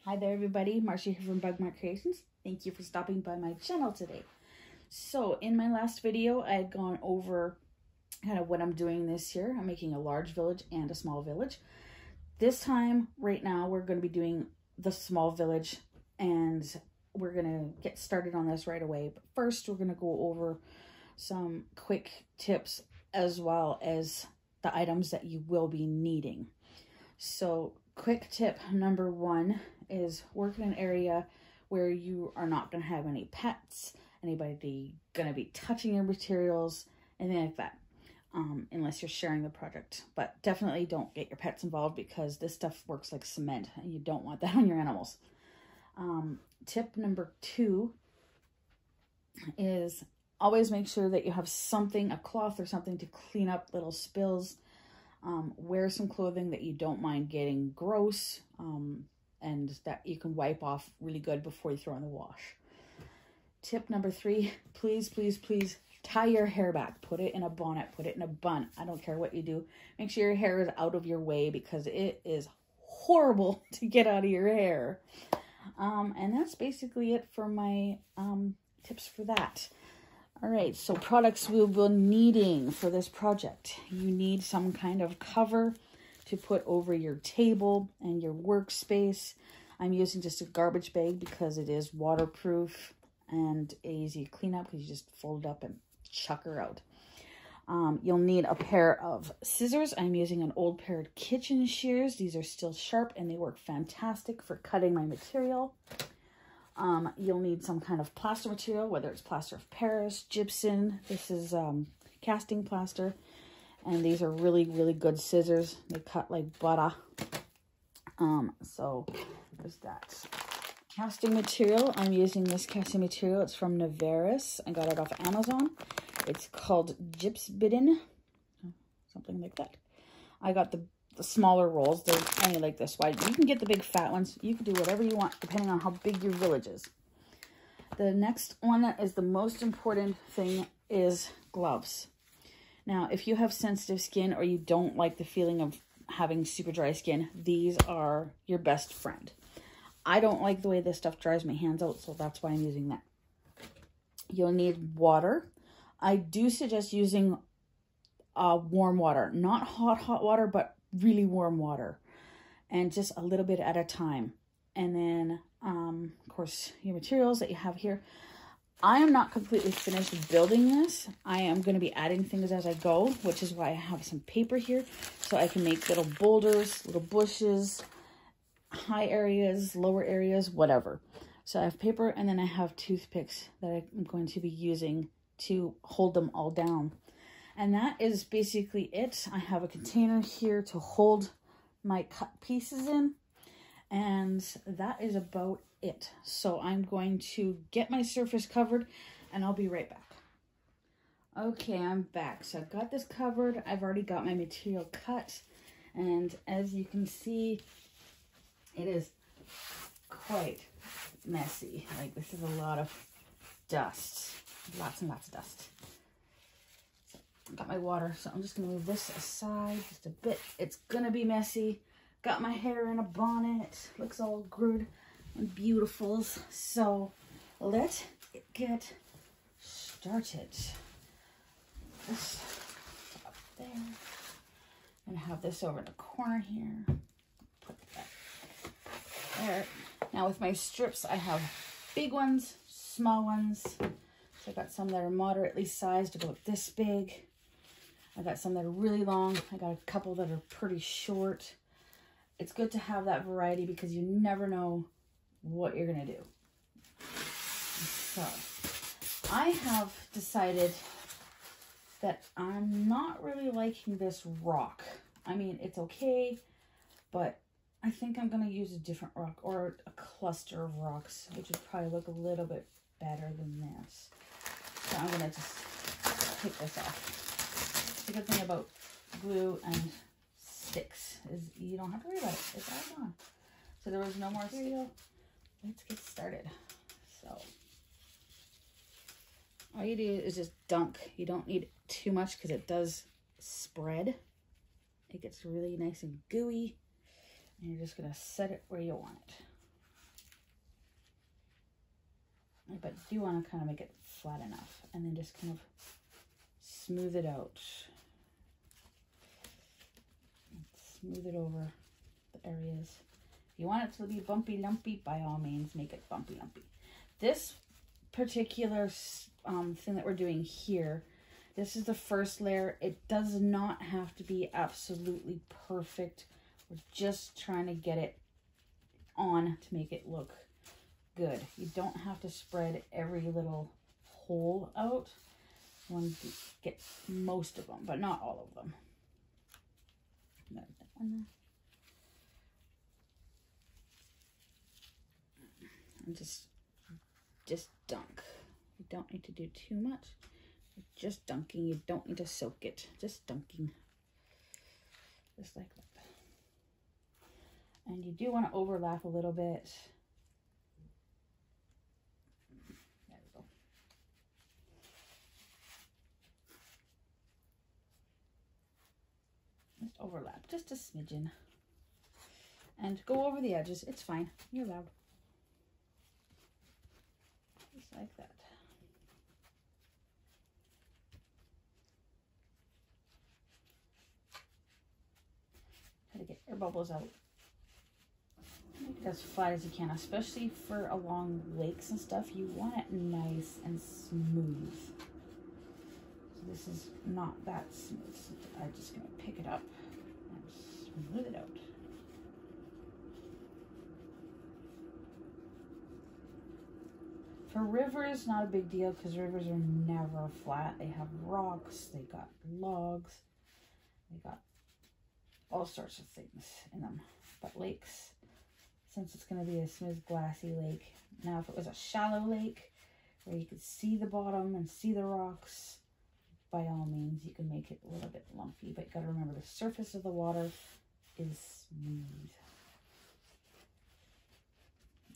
Hi there everybody, Marcia here from Bug Mart Creations. Thank you for stopping by my channel today. So in my last video, I had gone over kind of what I'm doing this year. I'm making a large village and a small village. This time, right now, we're going to be doing the small village and we're going to get started on this right away. But first, we're going to go over some quick tips as well as the items that you will be needing. So quick tip number one is work in an area where you are not going to have any pets, anybody going to be touching your materials, anything like that, unless you're sharing the project. But definitely don't get your pets involved because this stuff works like cement and you don't want that on your animals. Tip number two is always make sure that you have something, a cloth or something to clean up little spills. Wear some clothing that you don't mind getting gross and that you can wipe off really good before you throw in the wash. Tip number three, please, please, please tie your hair back. Put it in a bonnet, put it in a bun. I don't care what you do. Make sure your hair is out of your way because it is horrible to get out of your hair. And that's basically it for my tips for that. All right, so products we'll be needing for this project. You need some kind of cover to put over your table and your workspace. I'm using just a garbage bag because it is waterproof and easy to clean up because you just fold it up and chuck her out. You'll need a pair of scissors. I'm using an old pair of kitchen shears. These are still sharp and they work fantastic for cutting my material. You'll need some kind of plaster material, whether it's plaster of Paris, gypsum. This is casting plaster. And these are really, really good scissors. They cut like butter. So there's that. Casting material. I'm using this casting material. It's from Nitrile. I got it off Amazon. It's called gypsum, something like that. I got the smaller rolls. They're only like this wide. You can get the big fat ones. You can do whatever you want depending on how big your village is. The next one that is the most important thing is gloves. Now, if you have sensitive skin or you don't like the feeling of having super dry skin, these are your best friend. I don't like the way this stuff dries my hands out, so that's why I'm using that. You'll need water. I do suggest using warm water, not hot water, but really warm water, and just a little bit at a time. And then of course your materials that you have here. I am not completely finished building this. I am going to be adding things as I go, which is why I have some paper here so I can make little boulders, little bushes, high areas, lower areas, whatever. So I have paper and then I have toothpicks that I'm going to be using to hold them all down. And that is basically it. I have a container here to hold my cut pieces in. And that is about it. So I'm going to get my surface covered and I'll be right back. Okay, I'm back. So I've got this covered. I've already got my material cut. And as you can see, it is quite messy. Like this is a lot of dust. Lots and lots of dust. Got my water, so I'm just going to move this aside just a bit. It's going to be messy. Got my hair in a bonnet. Looks all good and beautiful. So let's get started. This up there. I'm going to have this over in the corner here. Put that there. Now with my strips, I have big ones, small ones. So I got some that are moderately sized, about this big. I got some that are really long. I got a couple that are pretty short. It's good to have that variety because you never know what you're going to do. So I have decided that I'm not really liking this rock. I mean, it's okay, but I think I'm going to use a different rock or a cluster of rocks, which would probably look a little bit better than this. So I'm going to just take this off. The good thing about glue and sticks is you don't have to worry about it. It's all gone. So there was no more material. Let's get started. So all you do is just dunk. You don't need too much because it does spread. It gets really nice and gooey. And you're just going to set it where you want it. but do want to kind of make it flat enough, and then just kind of smooth it out. Smooth it over the areas. If you want it to be bumpy lumpy, by all means make it bumpy lumpy. This particular thing that we're doing here, this is the first layer. It does not have to be absolutely perfect. We're just trying to get it on to make it look good. You don't have to spread every little hole out. You want to get most of them, but not all of them. That one. And just dunk. You don't need to do too much. You're just dunking. You don't need to soak it. Just dunking. Just like that. And you do want to overlap a little bit. There we go. Just overlap, just a smidgen. And go over the edges. It's fine. You're allowed. Just like that. Try to get air bubbles out. Make it as flat as you can, especially for along lakes and stuff. You want it nice and smooth. So this is not that smooth. So I'm just going to pick it up and smooth it out. For rivers, not a big deal because rivers are never flat. They have rocks, they got logs, they got all sorts of things in them. But lakes, since it's going to be a smooth, glassy lake. Now, if it was a shallow lake where you could see the bottom and see the rocks, by all means, you can make it a little bit lumpy. But you got to remember the surface of the water is smooth.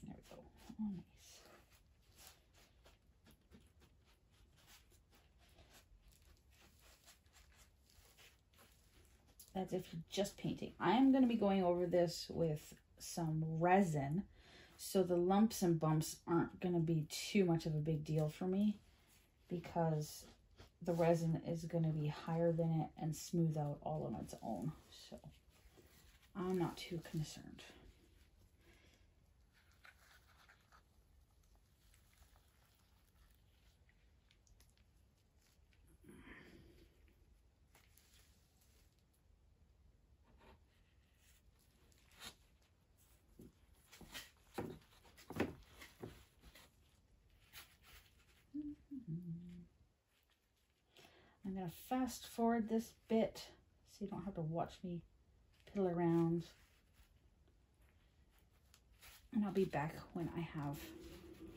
There we go. Oh, nice. That's if you're just painting. I'm going to be going over this with some resin, so the lumps and bumps aren't going to be too much of a big deal for me because the resin is going to be higher than it and smooth out all on its own. So I'm not too concerned. I'm going to fast forward this bit so you don't have to watch me piddle around. And I'll be back when I have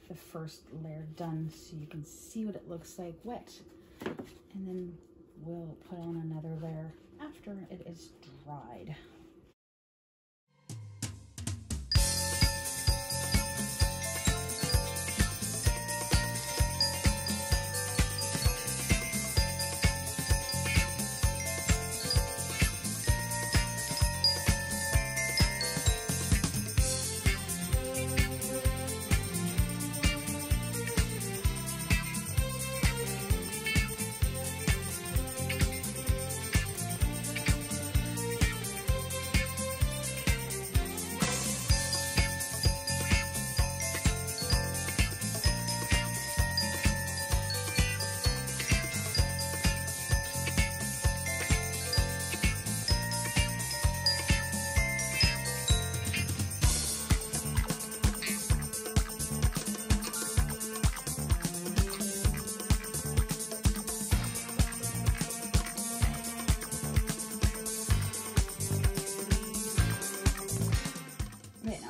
the first layer done so you can see what it looks like wet. And then we'll put on another layer after it is dried.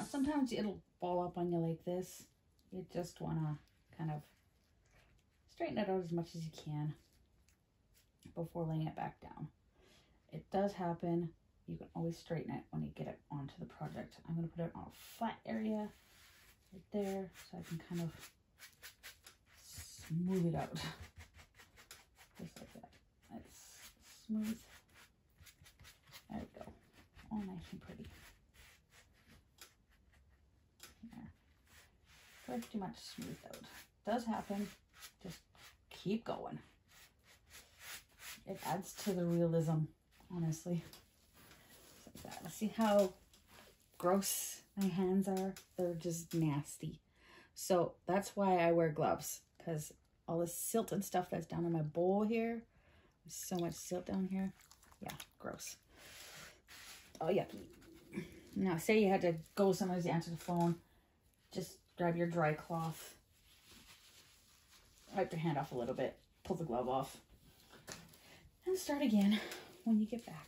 Sometimes it'll ball up on you like this. You just want to kind of straighten it out as much as you can before laying it back down. It does happen. You can always straighten it when you get it onto the project. I'm going to put it on a flat area right there so I can kind of smooth it out. Just like that. It's smooth. There we go. All nice and pretty. There. Pretty much smoothed out. does happen, just keep going. It adds to the realism, honestly. Like that. Let's see how gross my hands are. They're just nasty. So that's why I wear gloves, because all the silt and stuff that's down in my bowl here. There's so much silt down here. Yeah, gross. Oh, yucky. Now, say you had to go somewhere to answer the phone. Just grab your dry cloth. Wipe your hand off a little bit. Pull the glove off. And start again when you get back.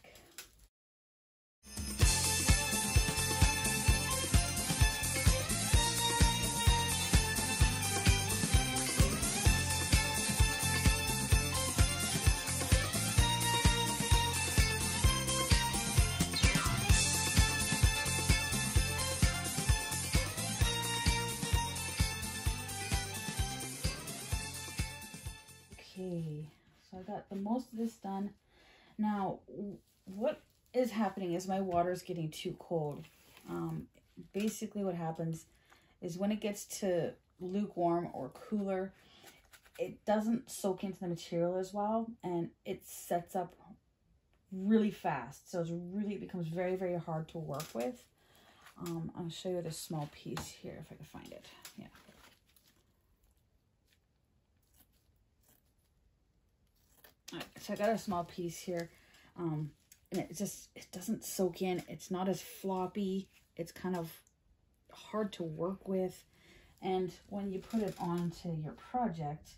Okay, so I got the most of this done. Now, what is happening is my water is getting too cold. Basically what happens is when it gets to lukewarm or cooler, it doesn't soak into the material as well, and it sets up really fast. So it becomes very, very hard to work with. I'll show you this small piece here if I can find it. Yeah. Alright, so I got a small piece here, and it doesn't soak in. It's not as floppy. It's kind of hard to work with, and when you put it onto your project,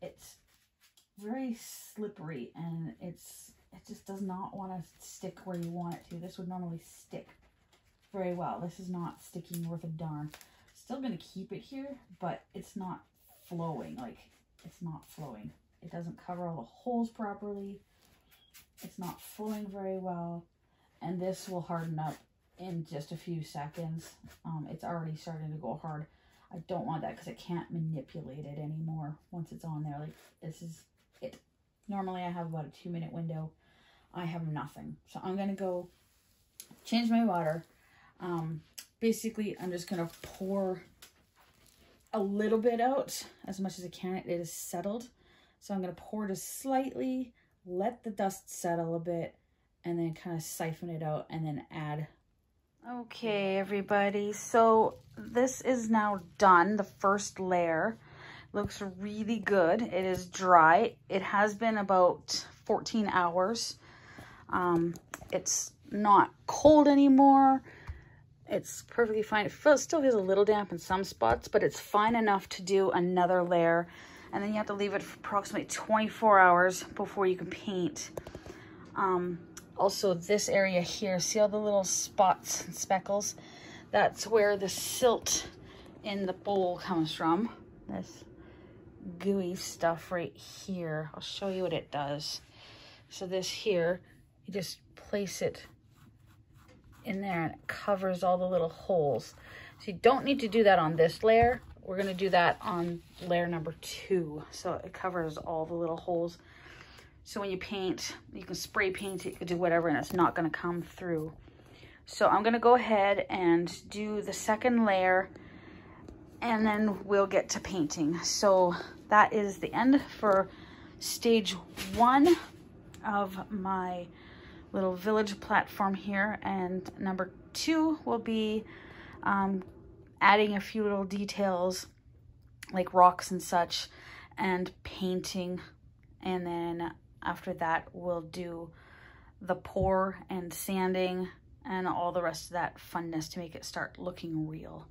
it's very slippery, and it just does not want to stick where you want it to. This would normally stick very well. This is not sticking worth a darn. Still going to keep it here, but it's not flowing. Like, it's not flowing. It doesn't cover all the holes properly. It's not flowing very well. And this will harden up in just a few seconds. It's already starting to go hard. I don't want that because I can't manipulate it anymore once it's on there. Like, this is it. Normally I have about a 2-minute window. I have nothing. So I'm going to go change my water. Basically, I'm just going to pour a little bit out, as much as I can. It is settled, so I'm going to pour just slightly, let the dust settle a bit, and then kind of siphon it out and then add. Okay, everybody, so this is now done. The first layer looks really good. It is dry. It has been about 14 hours. It's not cold anymore. It's perfectly fine. It still feels a little damp in some spots, but it's fine enough to do another layer. And then you have to leave it for approximately 24 hours before you can paint. Also, this area here, see all the little spots and speckles? That's where the silt in the bowl comes from. This gooey stuff right here. I'll show you what it does. So this here, you just place it in there and it covers all the little holes. So you don't need to do that on this layer. We're going to do that on layer number 2. So it covers all the little holes. So when you paint, you can spray paint it, you can do whatever, and it's not going to come through. So I'm going to go ahead and do the second layer, and then we'll get to painting. So that is the end for stage 1 of my little village platform here, and number 2 will be adding a few little details like rocks and such and painting, and then after that we'll do the pour and sanding and all the rest of that funness to make it start looking real.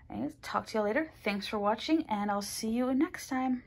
Anyways, talk to you later. Thanks for watching, and I'll see you next time.